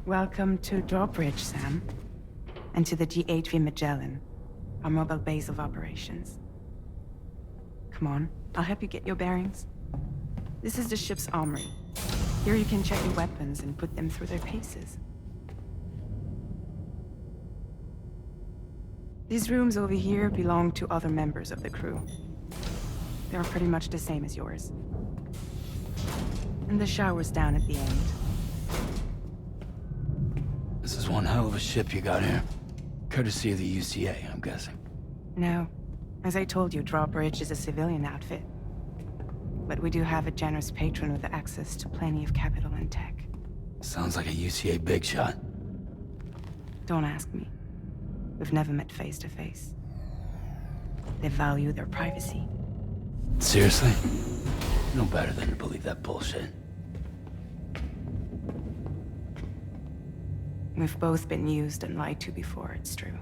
Welcome to Drawbridge, Sam. And to the DHV Magellan, our mobile base of operations. Come on, I'll help you get your bearings. This is the ship's armory. Here you can check your weapons and put them through their paces. These rooms over here belong to other members of the crew. They're pretty much the same as yours. And the shower's down at the end. This is one hell of a ship you got here. Courtesy of the UCA, I'm guessing. No. As I told you, Drawbridge is a civilian outfit. But we do have a generous patron with access to plenty of capital and tech. Sounds like a UCA big shot. Don't ask me. We've never met face to face. They value their privacy. Seriously? No better than to believe that bullshit. We've both been used and lied to before, it's true.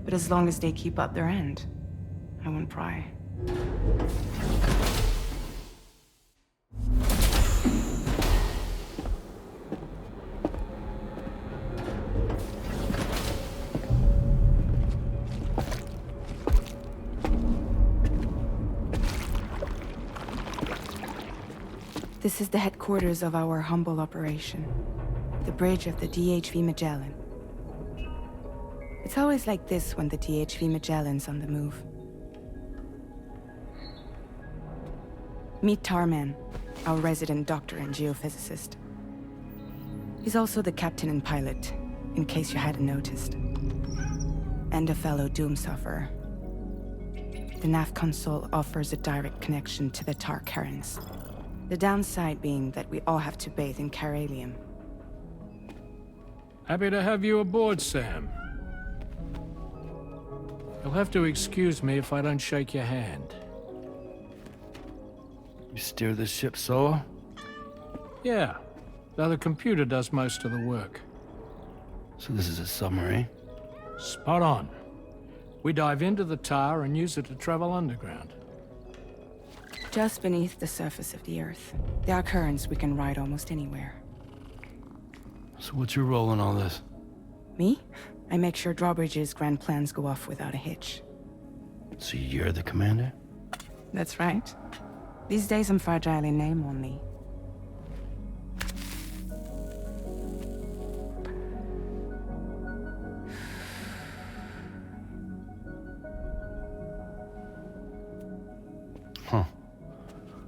But as long as they keep up their end, I won't pry. This is the headquarters of our humble operation. The bridge of the DHV Magellan. It's always like this when the DHV Magellan's on the move. Meet Tarman, our resident doctor and geophysicist. He's also the captain and pilot, in case you hadn't noticed. And a fellow doom sufferer. The nav console offers a direct connection to the Tar currents. The downside being that we all have to bathe in Caralium. Happy to have you aboard, Sam. You'll have to excuse me if I don't shake your hand. You steer this ship solo? Yeah, though the computer does most of the work. So this is a submarine? Spot on. We dive into the tar and use it to travel underground. Just beneath the surface of the Earth, there are currents we can ride almost anywhere. So what's your role in all this? Me? I make sure Drawbridge's grand plans go off without a hitch. So you're the commander? That's right. These days I'm fragile in name only. Huh.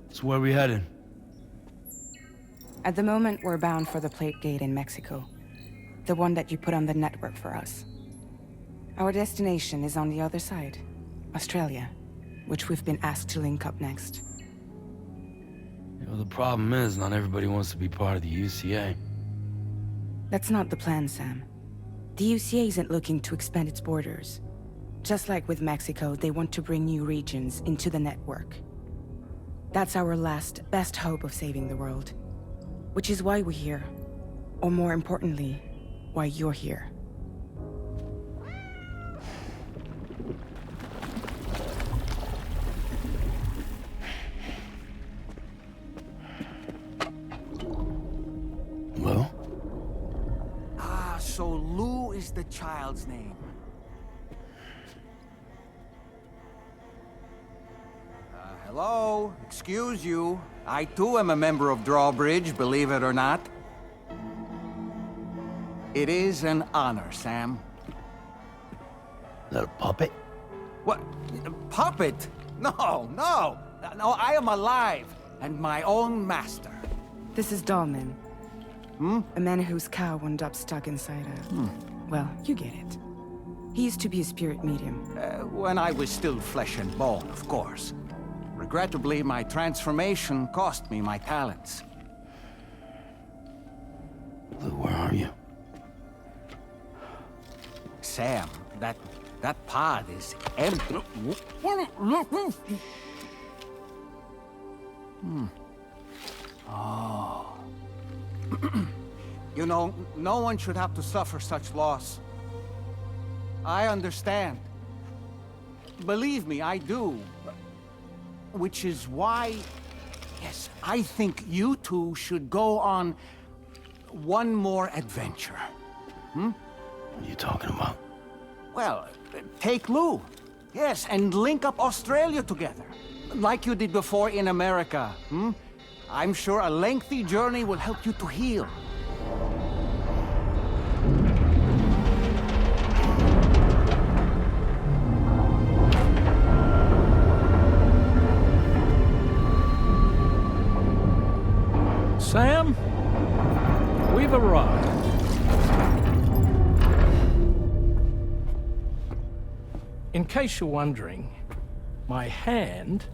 So where are we headed? At the moment, we're bound for the plate gate in Mexico. The one that you put on the network for us. Our destination is on the other side, Australia, which we've been asked to link up next. You know, the problem is not everybody wants to be part of the UCA. That's not the plan, Sam. The UCA isn't looking to expand its borders. Just like with Mexico, they want to bring new regions into the network. That's our last, best hope of saving the world. Which is why we're here. Or more importantly, why you're here. Well? Ah, so Lou is the child's name. Hello? Excuse you. I too am a member of Drawbridge, believe it or not. It is an honor, Sam. Is that a puppet? What? A puppet? No, no! No, I am alive, and my own master. This is Dahlman. A man whose cow wound up stuck inside a... Well, you get it. He used to be a spirit medium. When I was still flesh and bone, of course. Regrettably, my transformation cost me my talents. Lou, where are you? Sam, that pod is empty. Oh. You know, no one should have to suffer such loss. I understand. Believe me, I do. Which is why, yes, I think you two should go on one more adventure. What are you talking about? Well, take Lou. Yes, and link up Australia together. Like you did before in America. I'm sure a lengthy journey will help you to heal. Sam, we've arrived. In case you're wondering, my hand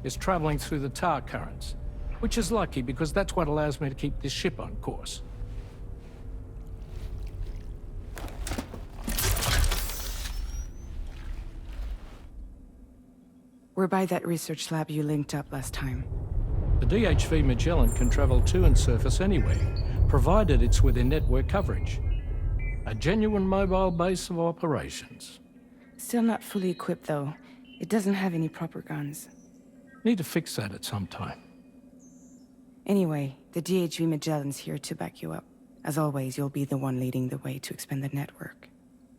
is traveling through the tar currents, which is lucky because that's what allows me to keep this ship on course. We're by that research lab you linked up last time. The DHV Magellan can travel to and surface anywhere, provided it's within network coverage. A genuine mobile base of operations. Still not fully equipped, though. It doesn't have any proper guns. Need to fix that at some time. Anyway, the DHV Magellan's here to back you up. As always, you'll be the one leading the way to expand the network.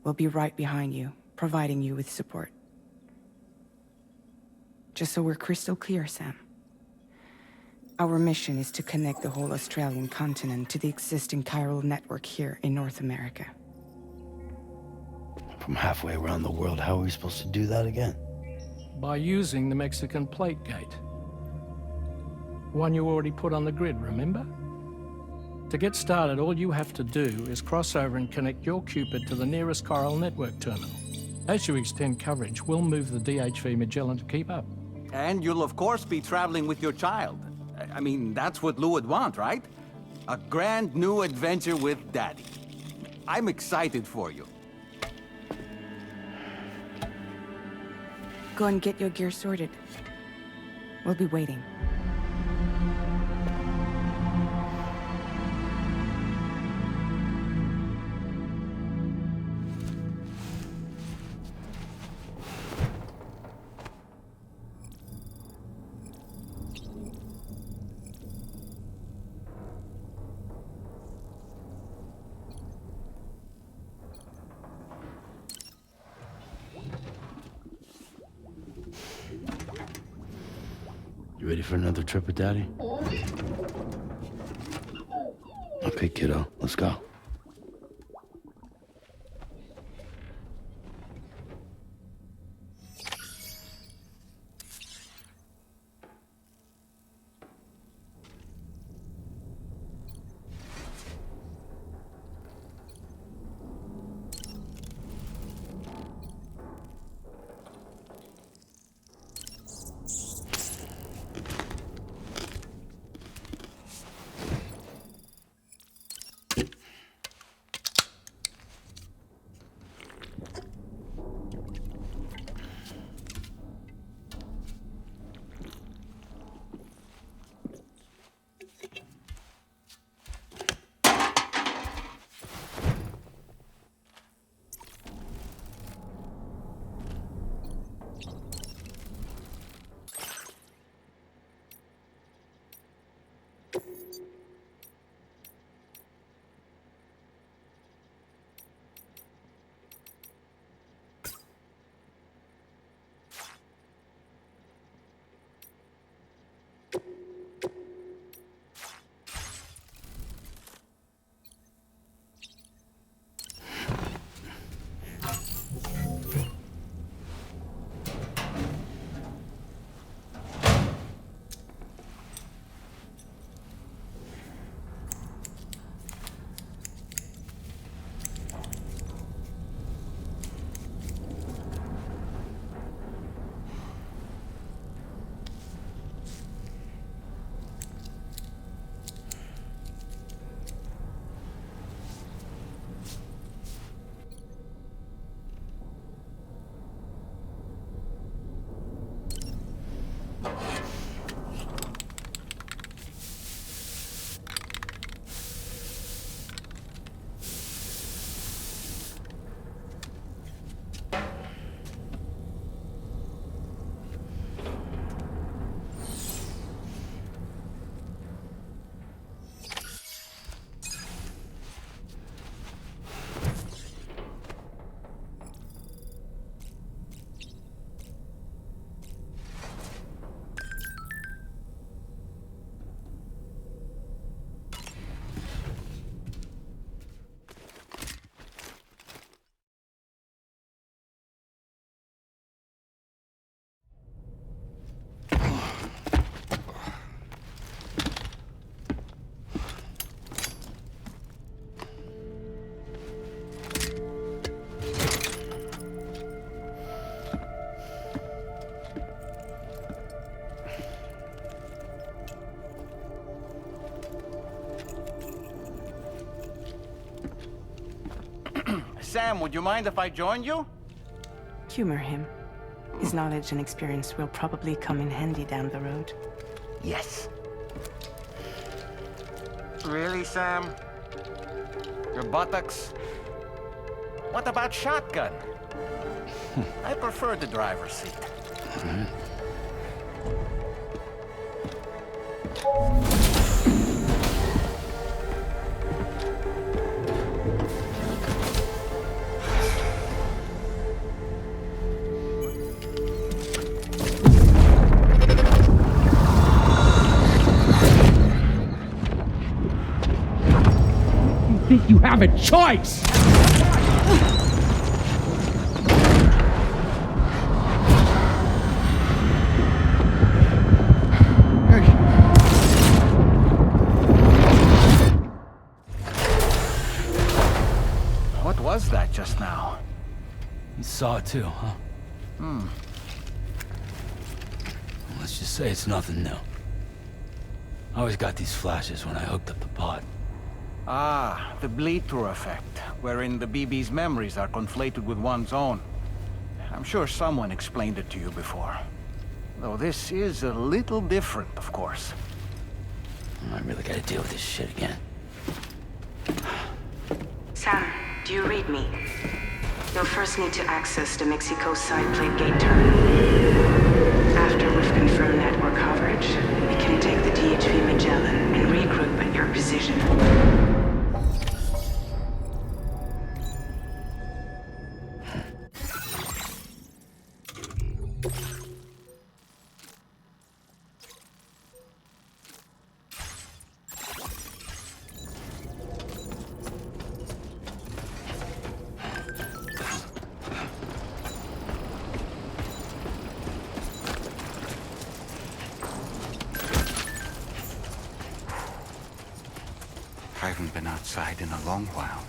We'll be right behind you, providing you with support. Just so we're crystal clear, Sam. Our mission is to connect the whole Australian continent to the existing chiral network here in North America. From halfway around the world, how are we supposed to do that again? By using the Mexican plate gate. One you already put on the grid, remember? To get started, all you have to do is cross over and connect your Cupid to the nearest chiral network terminal. As you extend coverage, we'll move the DHV Magellan to keep up. And you'll of course be traveling with your child. I mean, that's what Lou would want, right? A grand new adventure with Daddy. I'm excited for you. Go and get your gear sorted. We'll be waiting. You ready for another trip with Daddy? Okay, kiddo, let's go. Sam, would you mind if I joined you? Humor him. His knowledge and experience will probably come in handy down the road. Yes. Really, Sam? Your buttocks? What about shotgun? I prefer the driver's seat. Think you have a choice? What was that just now? You saw it too, huh? Let's just say it's nothing new. I always got these flashes when I hooked up the pod. Ah, the bleed-through effect, wherein the BB's memories are conflated with one's own. I'm sure someone explained it to you before. Though this is a little different, of course. I really gotta deal with this shit again. Sam, do you read me? You'll first need to access the Mexico side plate gate terminal. After we've confirmed network coverage, we can take the DHV Magellan and regroup at your position. I haven't been outside in a long while.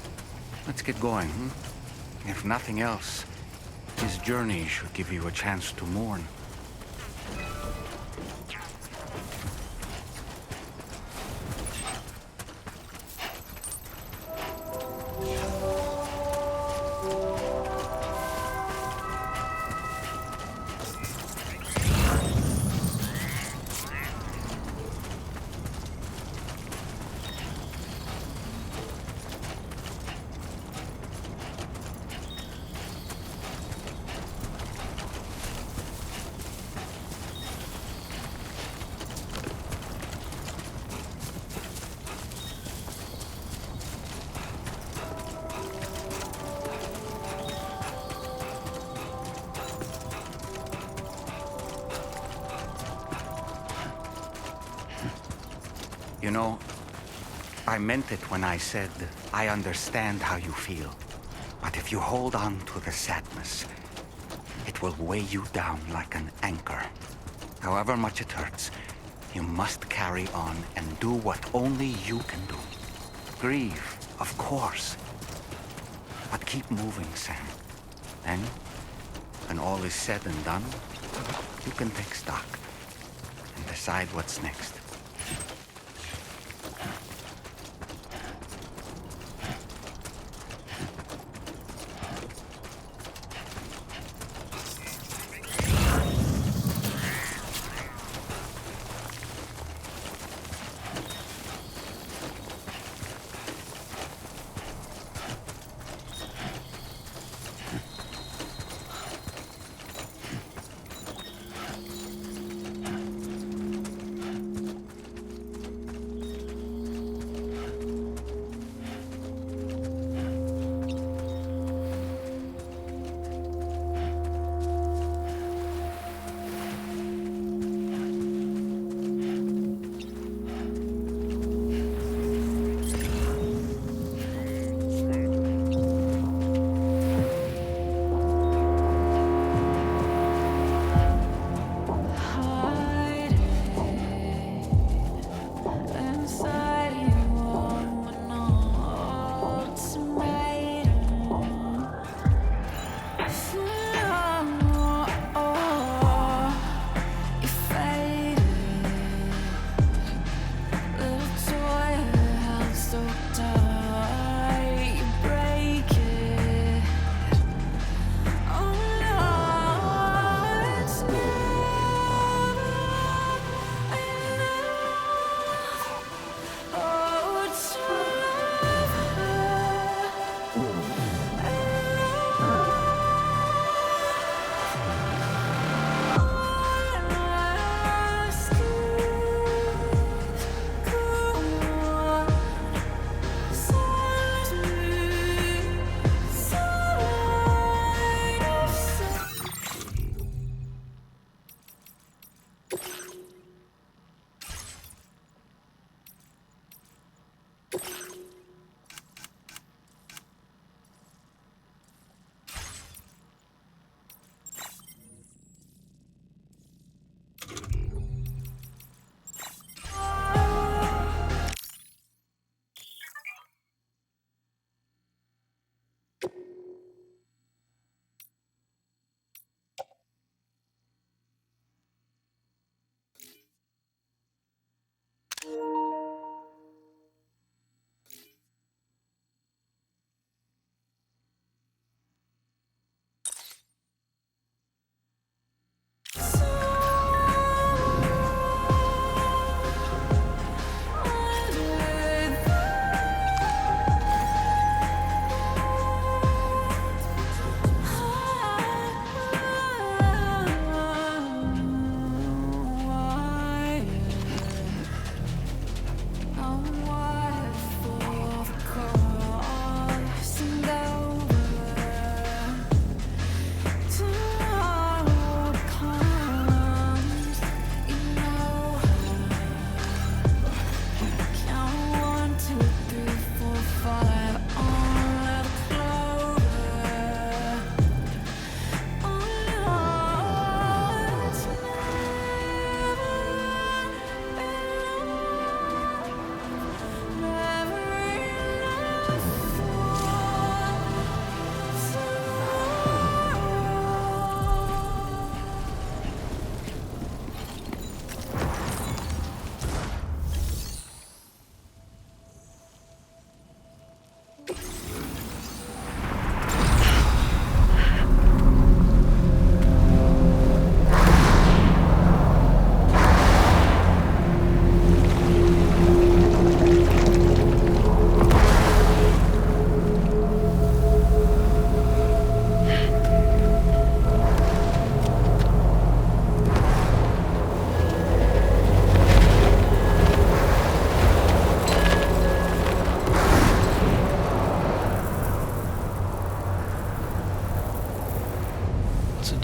Let's get going, If nothing else, this journey should give you a chance to mourn. You know, I meant it when I said, I understand how you feel. But if you hold on to the sadness, it will weigh you down like an anchor. However much it hurts, you must carry on and do what only you can do. Grieve, of course. But keep moving, Sam. Then, when all is said and done, you can take stock and decide what's next.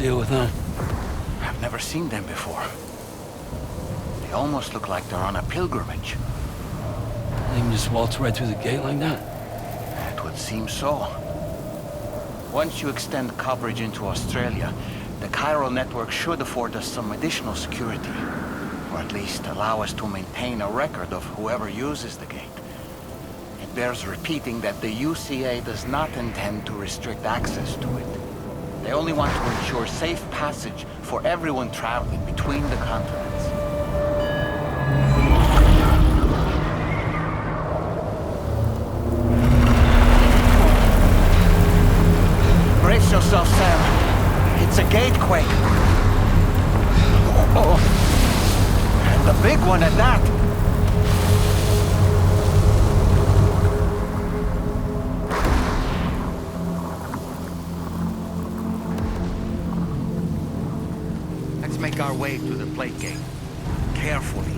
deal with them? I've never seen them before. They almost look like they're on a pilgrimage. They can just waltz right through the gate like that? It would seem so. Once you extend coverage into Australia, the chiral network should afford us some additional security. Or at least allow us to maintain a record of whoever uses the gate. It bears repeating that the UCA does not intend to restrict access to it. They only want to ensure safe passage for everyone traveling between the continents. Brace yourself, Sam. It's a gatequake. Oh. And a big one at that. Let's make our way to the plate gate. Carefully.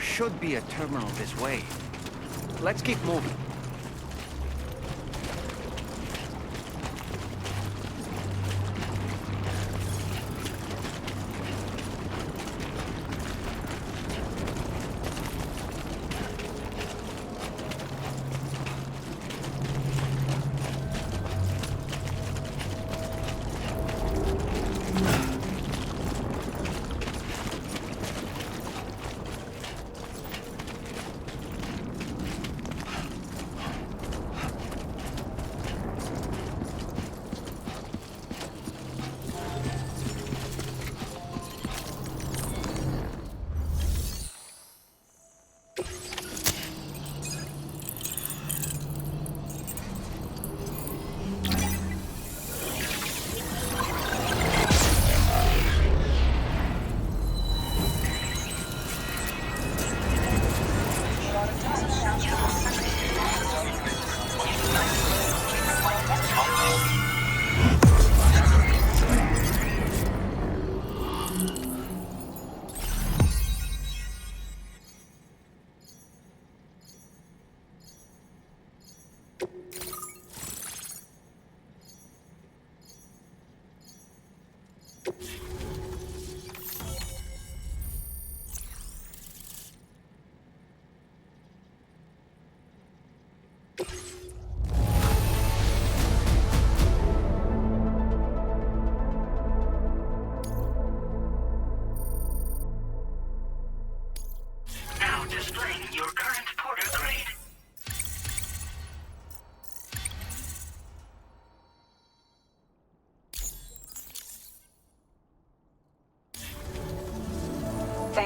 Should be a terminal this way. Let's keep moving.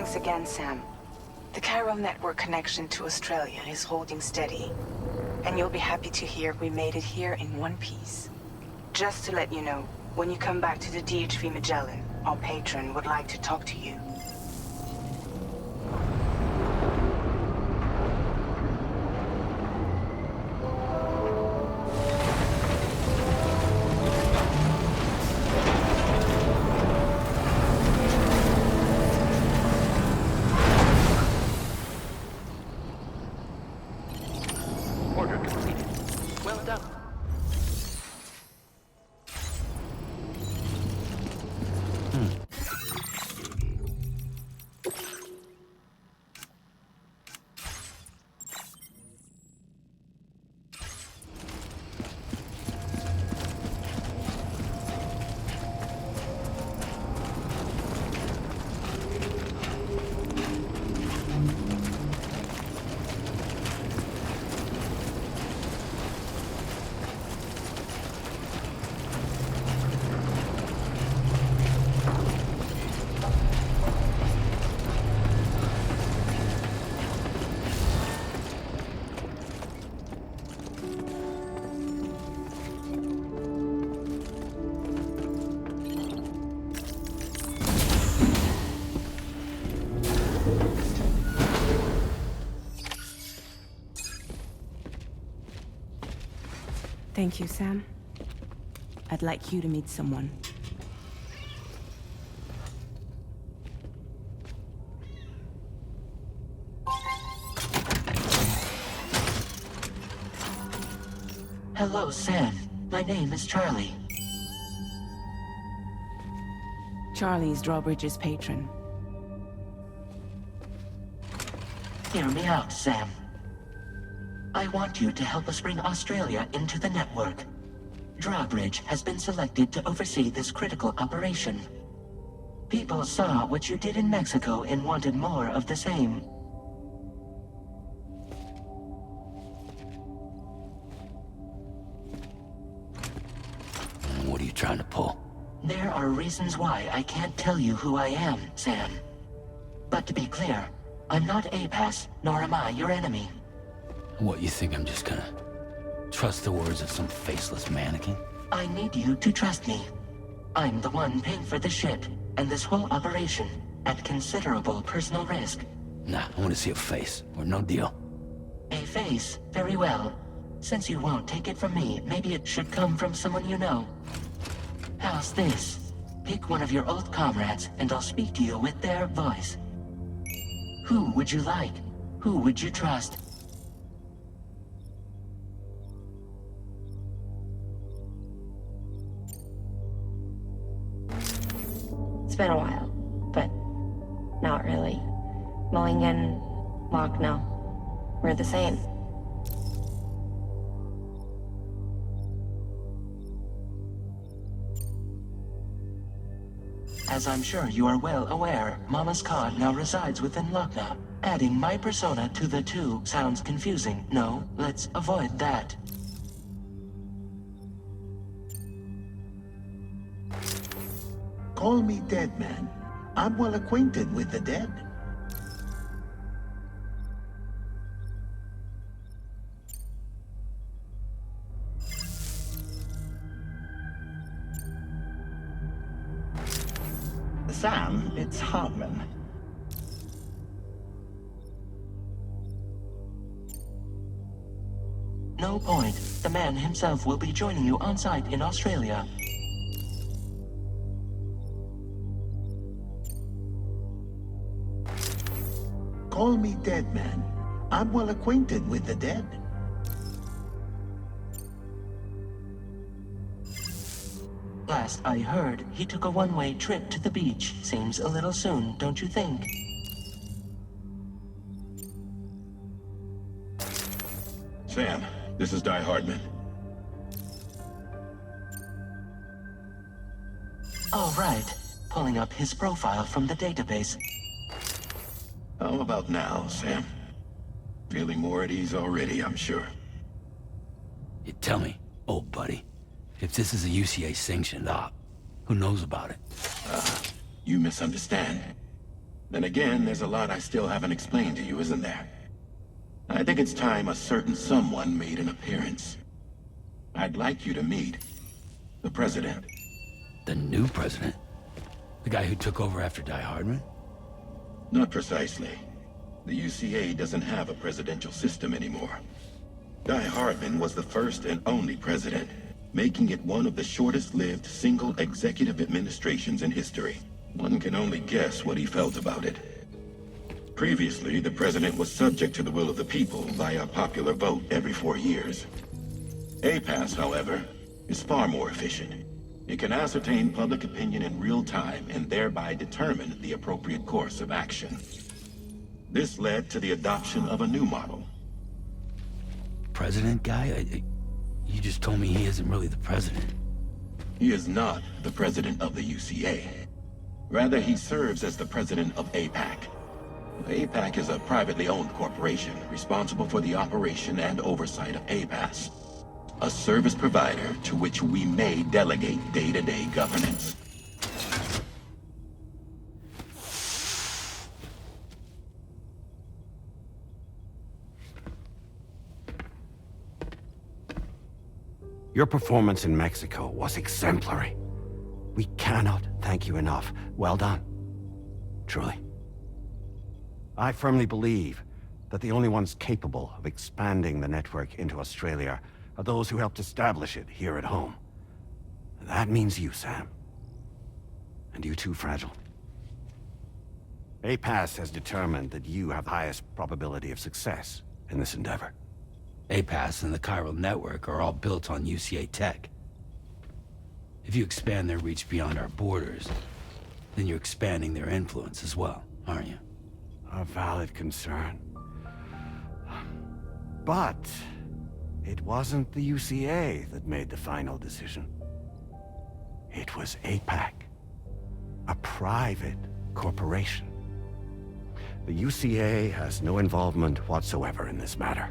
Thanks again, Sam. The chiral network connection to Australia is holding steady. And you'll be happy to hear we made it here in one piece. Just to let you know, when you come back to the DHV Magellan, our patron would like to talk to you. Order completed. Well done. Thank you, Sam. I'd like you to meet someone. Hello, Sam. My name is Charlie. Charlie's Drawbridge's patron. Hear me out, Sam. I want you to help us bring Australia into the network. Drawbridge has been selected to oversee this critical operation. People saw what you did in Mexico and wanted more of the same. What are you trying to pull? There are reasons why I can't tell you who I am, Sam. But to be clear, I'm not APAS, nor am I your enemy. What, you think I'm just gonna trust the words of some faceless mannequin? I need you to trust me. I'm the one paying for the ship, and this whole operation, at considerable personal risk. Nah, I want to see a face, or no deal. A face? Very well. Since you won't take it from me, maybe it should come from someone you know. How's this? Pick one of your old comrades, and I'll speak to you with their voice. Who would you like? Who would you trust? It's been a while, but not really. Mulligan, Locke, no. We're the same. As I'm sure you are well aware, Mama's Khan now resides within Lochna. Adding my persona to the two sounds confusing. No, let's avoid that. Call me dead, man. I'm well acquainted with the dead. Sam, it's Hartman. No point. The man himself will be joining you on site in Australia. Call me dead, man. I'm well acquainted with the dead. Last I heard, he took a one-way trip to the beach. Seems a little soon, don't you think? Sam, this is Die Hardman. All right. Pulling up his profile from the database. How about now, Sam? Feeling more at ease already, I'm sure. You tell me, old buddy, if this is a UCA-sanctioned op, who knows about it? You misunderstand. Then again, there's a lot I still haven't explained to you, isn't there? I think it's time a certain someone made an appearance. I'd like you to meet the President. The new president? The guy who took over after Die Hardman? Not precisely. The UCA doesn't have a presidential system anymore. Die Hardman was the first and only president, making it one of the shortest-lived single executive administrations in history. One can only guess what he felt about it. Previously, the president was subject to the will of the people via popular vote every 4 years. APAS, however, is far more efficient. It can ascertain public opinion in real time and thereby determine the appropriate course of action. This led to the adoption of a new model. President guy? You just told me he isn't really the president. He is not the president of the UCA. Rather, he serves as the president of APAC. APAC is a privately owned corporation responsible for the operation and oversight of APAS, a service provider to which we may delegate day-to-day governance. Your performance in Mexico was exemplary. We cannot thank you enough. Well done. Truly. I firmly believe that the only ones capable of expanding the network into Australia are those who helped establish it here at home. That means you, Sam. And you too, Fragile. APAS has determined that you have the highest probability of success in this endeavor. APAS and the chiral network are all built on UCA tech. If you expand their reach beyond our borders, then you're expanding their influence as well, aren't you? A valid concern. But it wasn't the UCA that made the final decision. It was APAC, a private corporation. The UCA has no involvement whatsoever in this matter.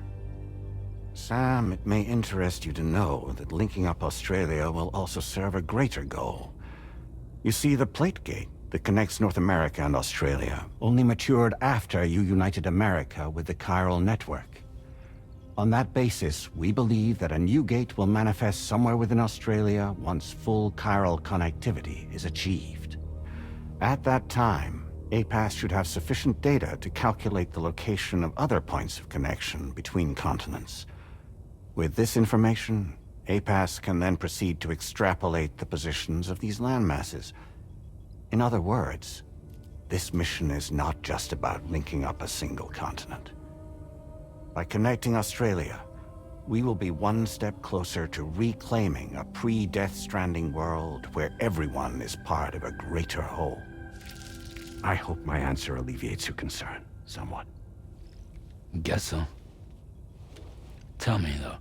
Sam, it may interest you to know that linking up Australia will also serve a greater goal. You see, the plate gate that connects North America and Australia only matured after you united America with the chiral network. On that basis, we believe that a new gate will manifest somewhere within Australia once full chiral connectivity is achieved. At that time, APAS should have sufficient data to calculate the location of other points of connection between continents. With this information, APAS can then proceed to extrapolate the positions of these landmasses. In other words, this mission is not just about linking up a single continent. By connecting Australia, we will be one step closer to reclaiming a pre-Death Stranding world where everyone is part of a greater whole. I hope my answer alleviates your concern somewhat. Guess so. Tell me, though,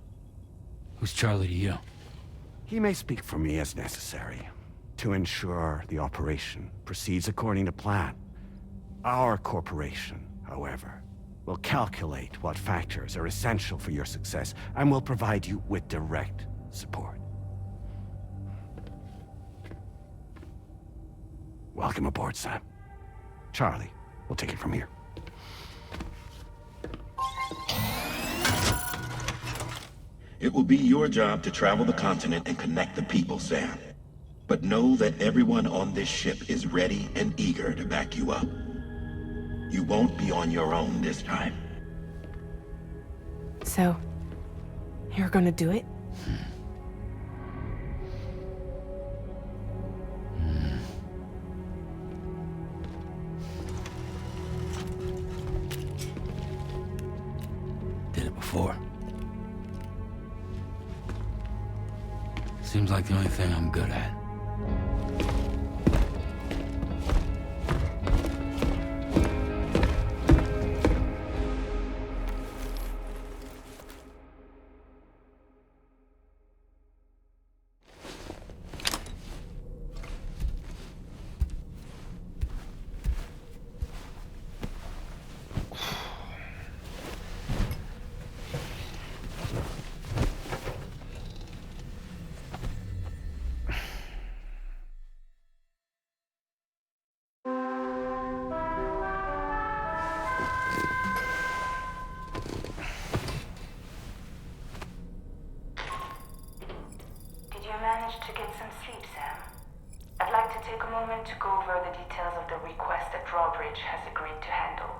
who's Charlie to you? He may speak for me as necessary to ensure the operation proceeds according to plan. Our corporation, however, will calculate what factors are essential for your success and will provide you with direct support. Welcome aboard, Sam. Charlie, we'll take it from here. It will be your job to travel the continent and connect the people, Sam. But know that everyone on this ship is ready and eager to back you up. You won't be on your own this time. So, you're gonna do it? Did it before. Seems like the only thing I'm good at. managed to get some sleep, Sam? I'd like to take a moment to go over the details of the request that Drawbridge has agreed to handle.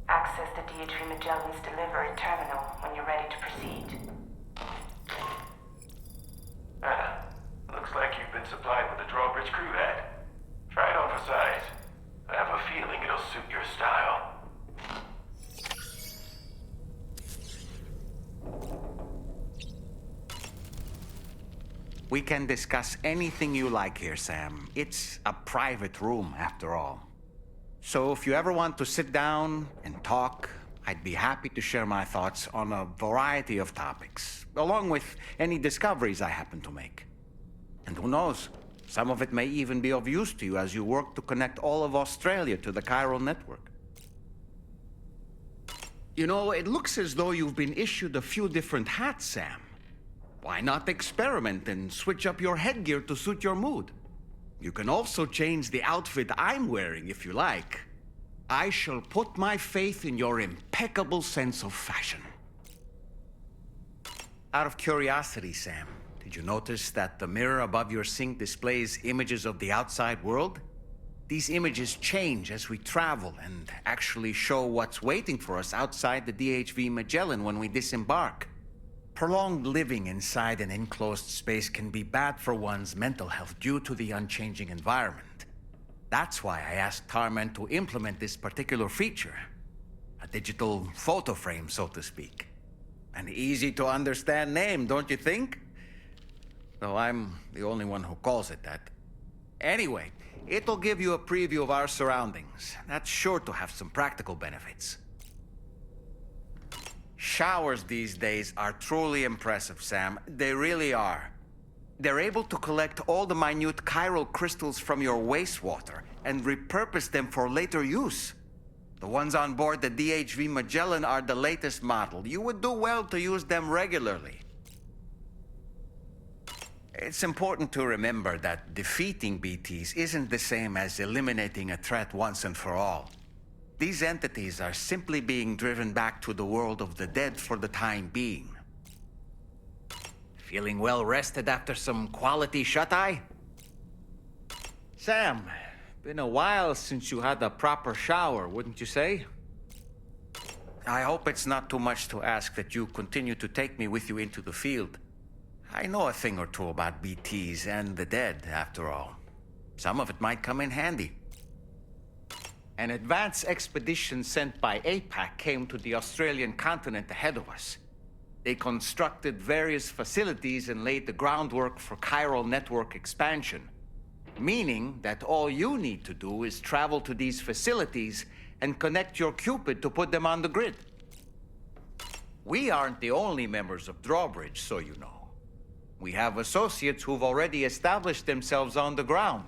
Access the DHV Magellan's delivery terminal when you're ready to proceed. Looks like you've been supplied with the Drawbridge crew hat. Try it on for size. I have a feeling it'll suit your style. We can discuss anything you like here, Sam. It's a private room, after all. So if you ever want to sit down and talk, I'd be happy to share my thoughts on a variety of topics, along with any discoveries I happen to make. And who knows, some of it may even be of use to you as you work to connect all of Australia to the chiral network. You know, it looks as though you've been issued a few different hats, Sam. Why not experiment and switch up your headgear to suit your mood? You can also change the outfit I'm wearing if you like. I shall put my faith in your impeccable sense of fashion. Out of curiosity, Sam, did you notice that the mirror above your sink displays images of the outside world? These images change as we travel and actually show what's waiting for us outside the DHV Magellan when we disembark. Prolonged living inside an enclosed space can be bad for one's mental health due to the unchanging environment. That's why I asked Tarman to implement this particular feature. A digital photo frame, so to speak. An easy-to-understand name, don't you think? Though I'm the only one who calls it that. Anyway, it'll give you a preview of our surroundings. That's sure to have some practical benefits. Showers these days are truly impressive, Sam. They really are. They're able to collect all the minute chiral crystals from your wastewater and repurpose them for later use. The ones on board the DHV Magellan are the latest model. You would do well to use them regularly. It's important to remember that defeating BTs isn't the same as eliminating a threat once and for all. These entities are simply being driven back to the world of the dead for the time being. Feeling well rested after some quality shut-eye? Sam, been a while since you had a proper shower, wouldn't you say? I hope it's not too much to ask that you continue to take me with you into the field. I know a thing or two about BTs and the dead, after all. Some of it might come in handy. An advance expedition sent by APAC came to the Australian continent ahead of us. They constructed various facilities and laid the groundwork for chiral network expansion, meaning that all you need to do is travel to these facilities and connect your Cupid to put them on the grid. We aren't the only members of Drawbridge, so you know. We have associates who've already established themselves on the ground.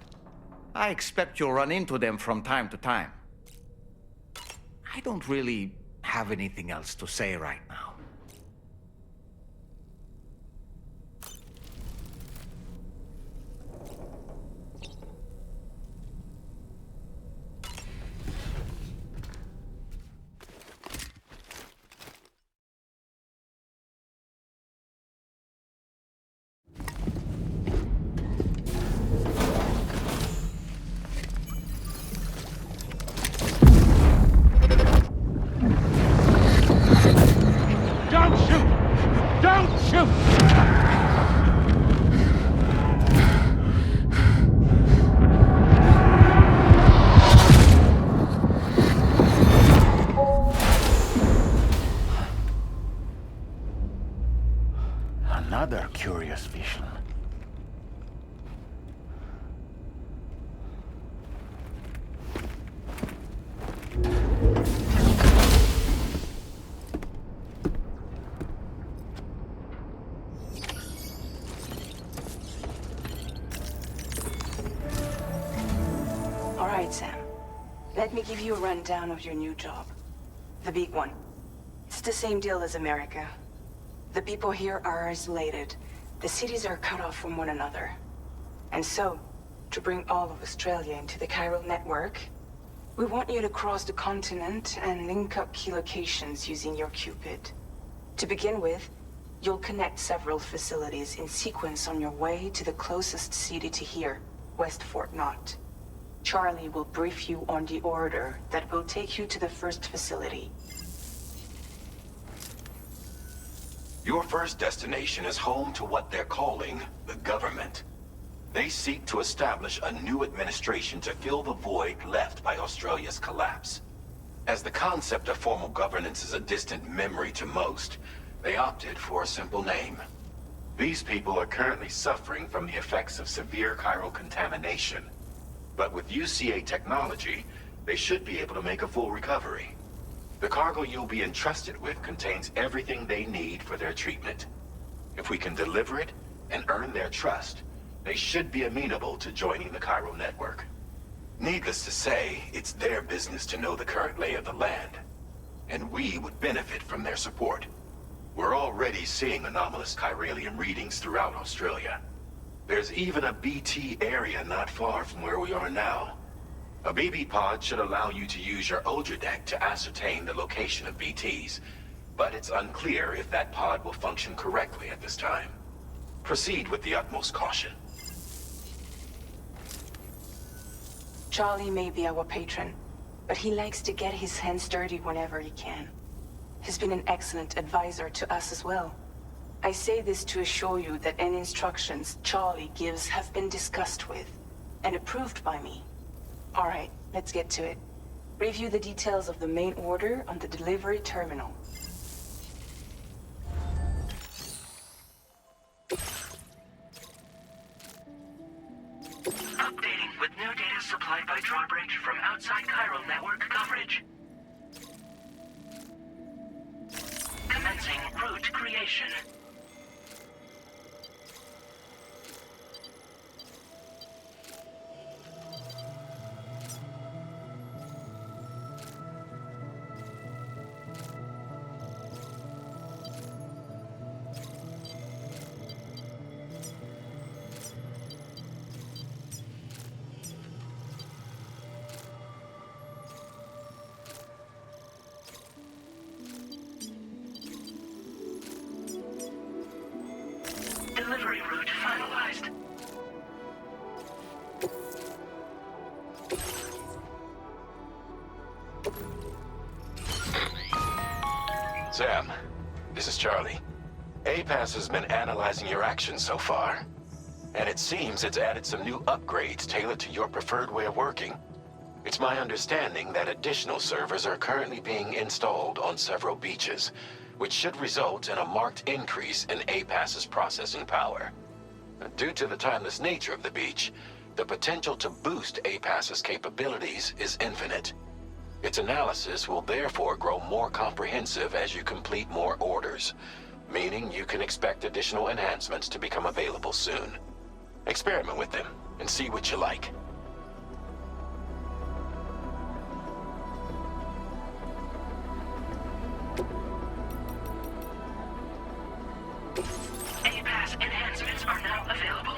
I expect you'll run into them from time to time. I don't really have anything else to say right now. Another curious vision. All right, Sam. Let me give you a rundown of your new job. The big one. It's the same deal as America. The people here are isolated. The cities are cut off from one another. And so, to bring all of Australia into the chiral network, we want you to cross the continent and link up key locations using your Cupid. To begin with, You'll connect several facilities in sequence on your way to the closest city to here, West Fort Knott. Charlie will brief you on the order that will take you to the first facility. Your first destination is home to what they're calling the government. They seek to establish a new administration to fill the void left by Australia's collapse. As the concept of formal governance is a distant memory to most, they opted for a simple name. These people are currently suffering from the effects of severe chiral contamination. But with UCA technology, they should be able to make a full recovery. The cargo you'll be entrusted with contains everything they need for their treatment. If we can deliver it and earn their trust, they should be amenable to joining the chiral network. Needless to say, it's their business to know the current lay of the land, and we would benefit from their support. We're already seeing anomalous chiralium readings throughout Australia. There's even a BT area not far from where we are now. A BB pod should allow you to use your Ultra deck to ascertain the location of BTs, but it's unclear if that pod will function correctly at this time. Proceed with the utmost caution. Charlie may be our patron, but he likes to get his hands dirty whenever he can. He's been an excellent advisor to us as well. I say this to assure you that any instructions Charlie gives have been discussed with and approved by me. All right, let's get to it. Review the details of the main order on the delivery terminal. Updating with new data supplied by Drawbridge from outside chiral network coverage. Commencing route creation. Delivery route finalized. Sam, this is Charlie. APAS has been analyzing your actions so far, and it seems it's added some new upgrades tailored to your preferred way of working. It's my understanding that additional servers are currently being installed on several beaches, which should result in a marked increase in APAS's processing power. Due to the timeless nature of the beach, the potential to boost APAS's capabilities is infinite. Its analysis will therefore grow more comprehensive as you complete more orders, meaning you can expect additional enhancements to become available soon. Experiment with them and see what you like. APAS enhancements are now available.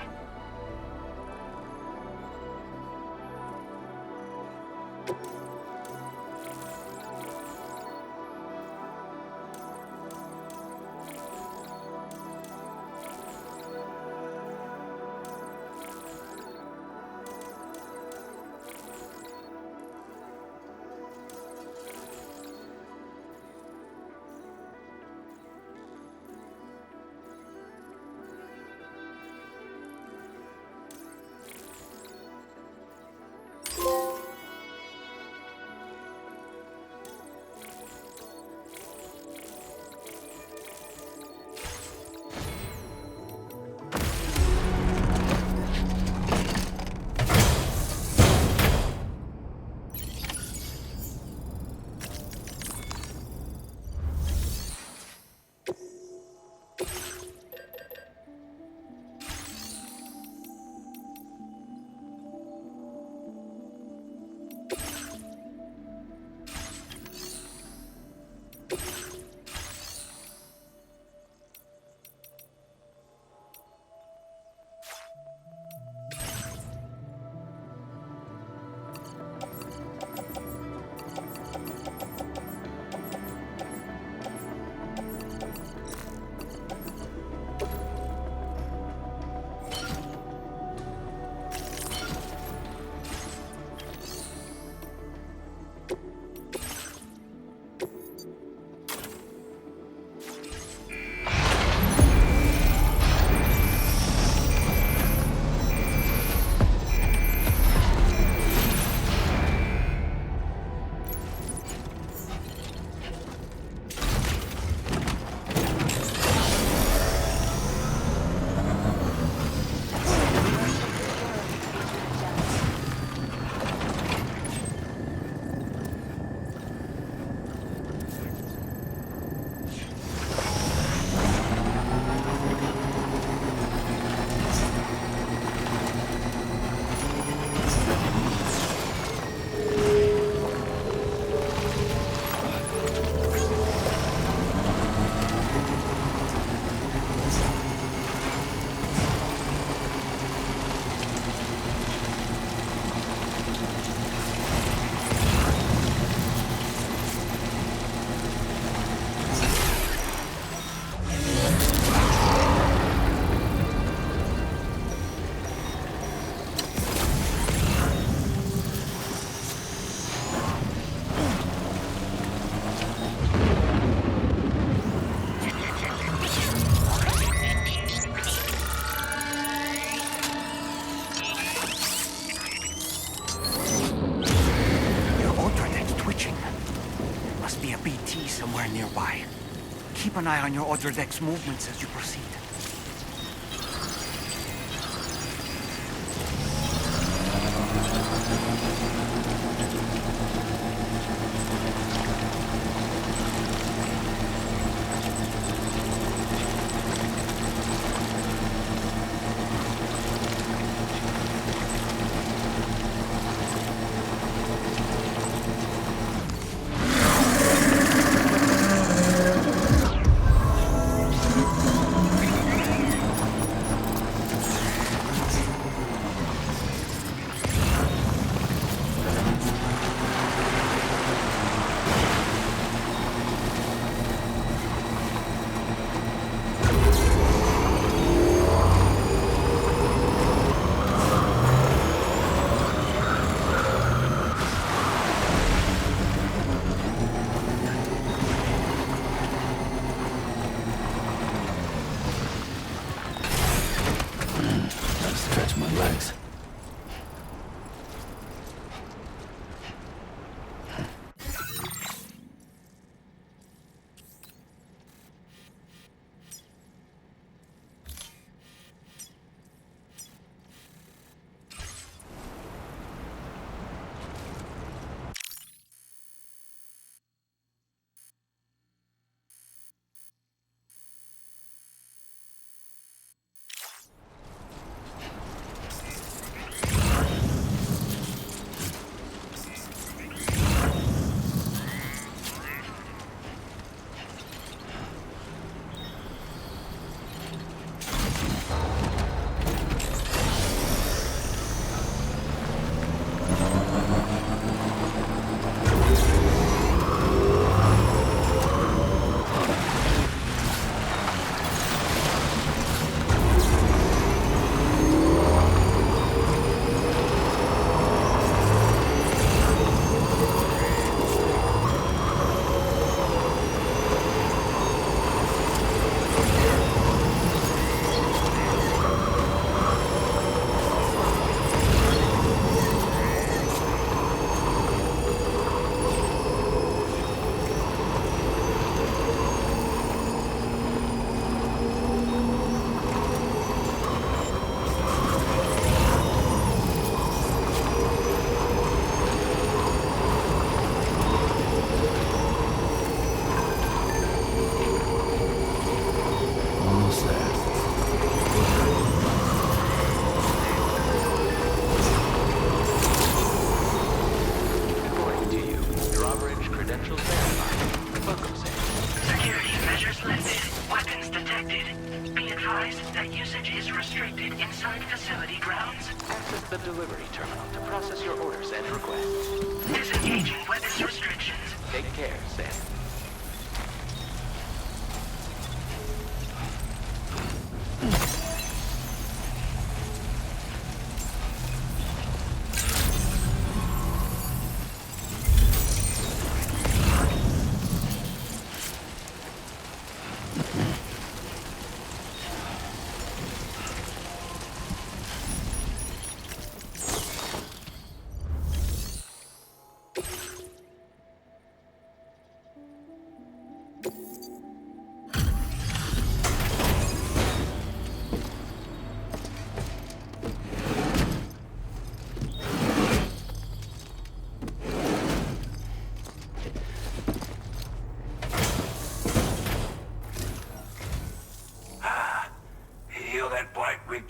Keep an eye on your other deck's movements as you proceed.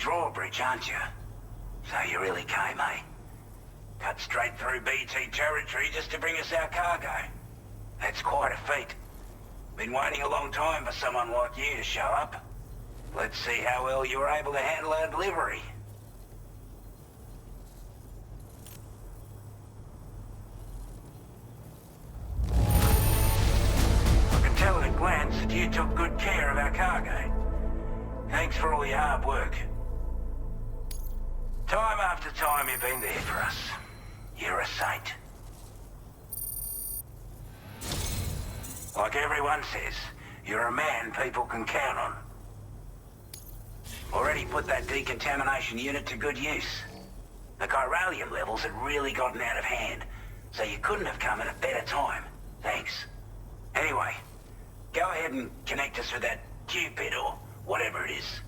Drawbridge, aren't you? So you really came, eh? Cut straight through BT territory just to bring us our cargo. That's quite a feat. Been waiting a long time for someone like you to show up. Let's see how well you were able to handle our delivery. I can tell at a glance that you took good care of our cargo. Thanks for all your hard work. Time after time you've been there for us. You're a saint. Like everyone says, you're a man people can count on. Already put that decontamination unit to good use. The chiralium levels had really gotten out of hand, so you couldn't have come at a better time. Thanks. Anyway, Go ahead and connect us with that Cupid or whatever it is.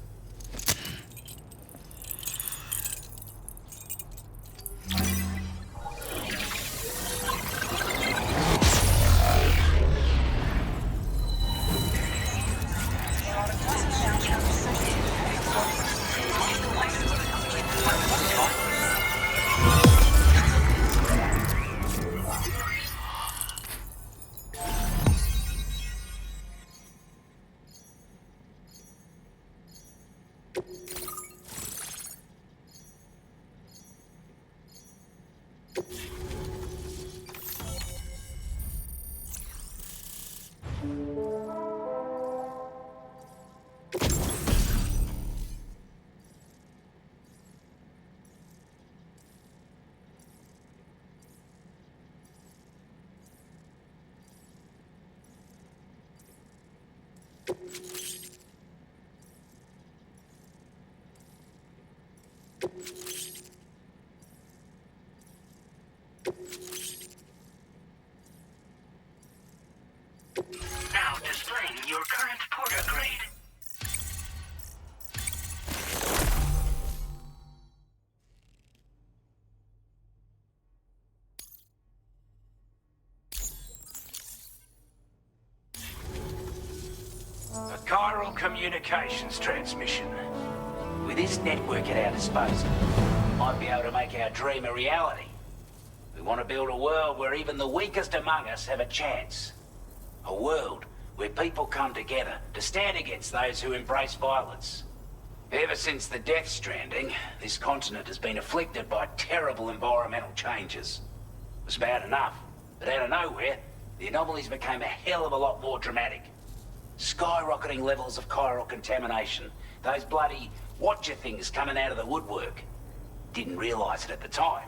Now displaying your current porter grade. A chiral communications transmission. With this network at our disposal, we might be able to make our dream a reality. We want to build a world where even the weakest among us have a chance. A world where people come together to stand against those who embrace violence. Ever since the Death Stranding, this continent has been afflicted by terrible environmental changes. It was bad enough, but out of nowhere, the anomalies became a hell of a lot more dramatic. Skyrocketing levels of chiral contamination. Those bloody watcher things coming out of the woodwork. Didn't realize it at the time,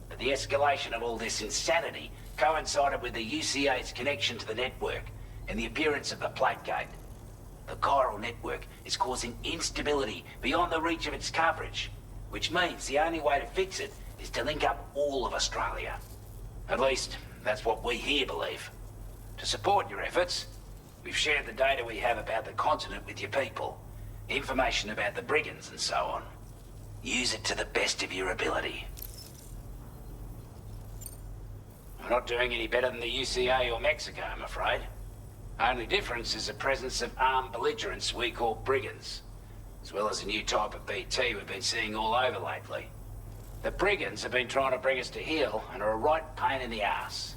but the escalation of all this insanity coincided with the UCA's connection to the network and the appearance of the plate gate. The chiral network is causing instability beyond the reach of its coverage, which means the only way to fix it is to link up all of Australia. At least, that's what we here believe. To support your efforts, we've shared the data we have about the continent with your people, information about the brigands and so on. Use it to the best of your ability. We're not doing any better than the UCA or Mexico, I'm afraid. Only difference is the presence of armed belligerents we call brigands, as well as a new type of BT we've been seeing all over lately. The brigands have been trying to bring us to heel and are a right pain in the ass.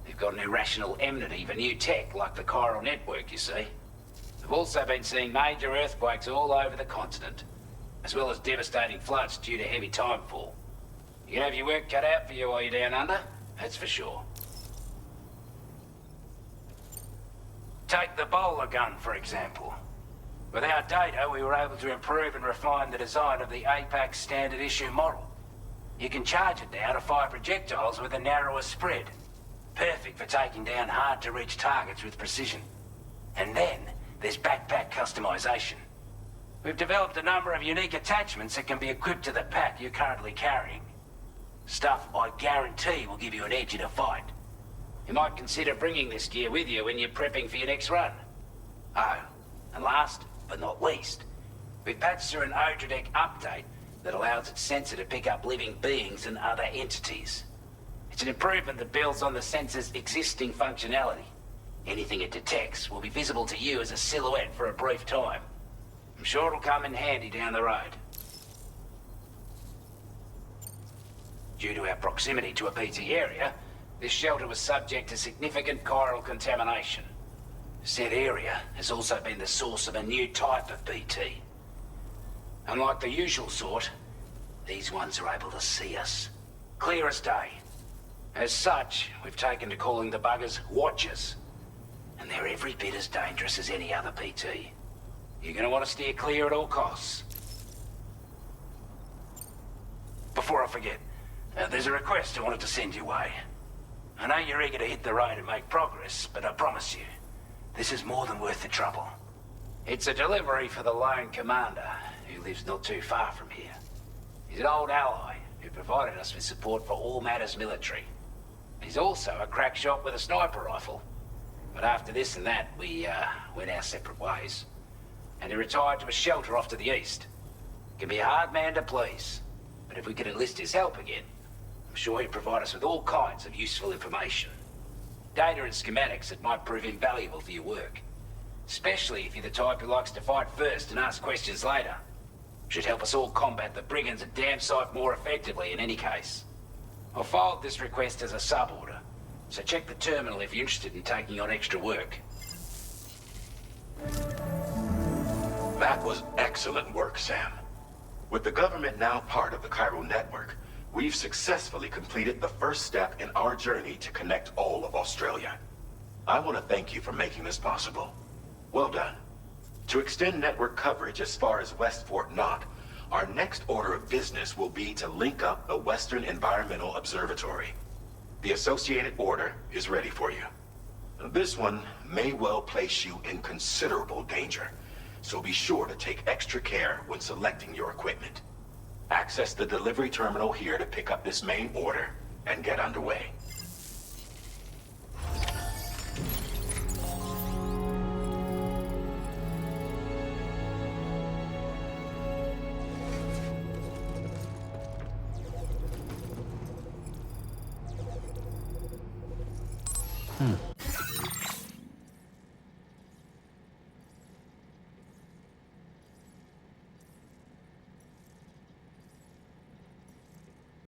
They've got an irrational enmity for new tech like the chiral network, you see. We've also been seeing major earthquakes all over the continent, as well as devastating floods due to heavy timefall. You can have your work cut out for you while you're down under, that's for sure. Take the bowler gun, for example. With our data, we were able to improve and refine the design of the APAC standard issue model. You can charge it now to fire projectiles with a narrower spread. Perfect for taking down hard-to-reach targets with precision. And then, there's backpack customization. We've developed a number of unique attachments that can be equipped to the pack you're currently carrying. Stuff I guarantee will give you an edge in a fight. You might consider bringing this gear with you when you're prepping for your next run. Oh, and last but not least, we've patched through an Odradek update that allows its sensor to pick up living beings and other entities. It's an improvement that builds on the sensor's existing functionality. Anything it detects will be visible to you as a silhouette for a brief time. I'm sure it'll come in handy down the road. Due to our proximity to a BT area, this shelter was subject to significant chiral contamination. Said area has also been the source of a new type of BT. Unlike the usual sort, these ones are able to see us. Clear as day. As such, we've taken to calling the buggers Watchers. And they're every bit as dangerous as any other BT. You're gonna want to steer clear at all costs. Before I forget, there's a request I wanted to send your way. I know you're eager to hit the road and make progress, but I promise you, this is more than worth the trouble. It's a delivery for the lone commander, who lives not too far from here. He's an old ally who provided us with support for all matters military. He's also a crack shot with a sniper rifle. But after this and that, we went our separate ways. And he retired to a shelter off to the east. Can be a hard man to please, but if we could enlist his help again, I'm sure he'd provide us with all kinds of useful information. Data and schematics that might prove invaluable for your work. Especially if you're the type who likes to fight first and ask questions later. Should help us all combat the brigands a damn sight more effectively in any case. I filed this request as a sub-order, so check the terminal if you're interested in taking on extra work. That was excellent work, Sam. With the government now part of the Chiral network, we've successfully completed the first step in our journey to connect all of Australia. I want to thank you for making this possible. Well done. To extend network coverage as far as West Fort Knott, our next order of business will be to link up the Western Environmental Observatory. The associated order is ready for you. This one may well place you in considerable danger, so be sure to take extra care when selecting your equipment. Access the delivery terminal here to pick up this main order and get underway.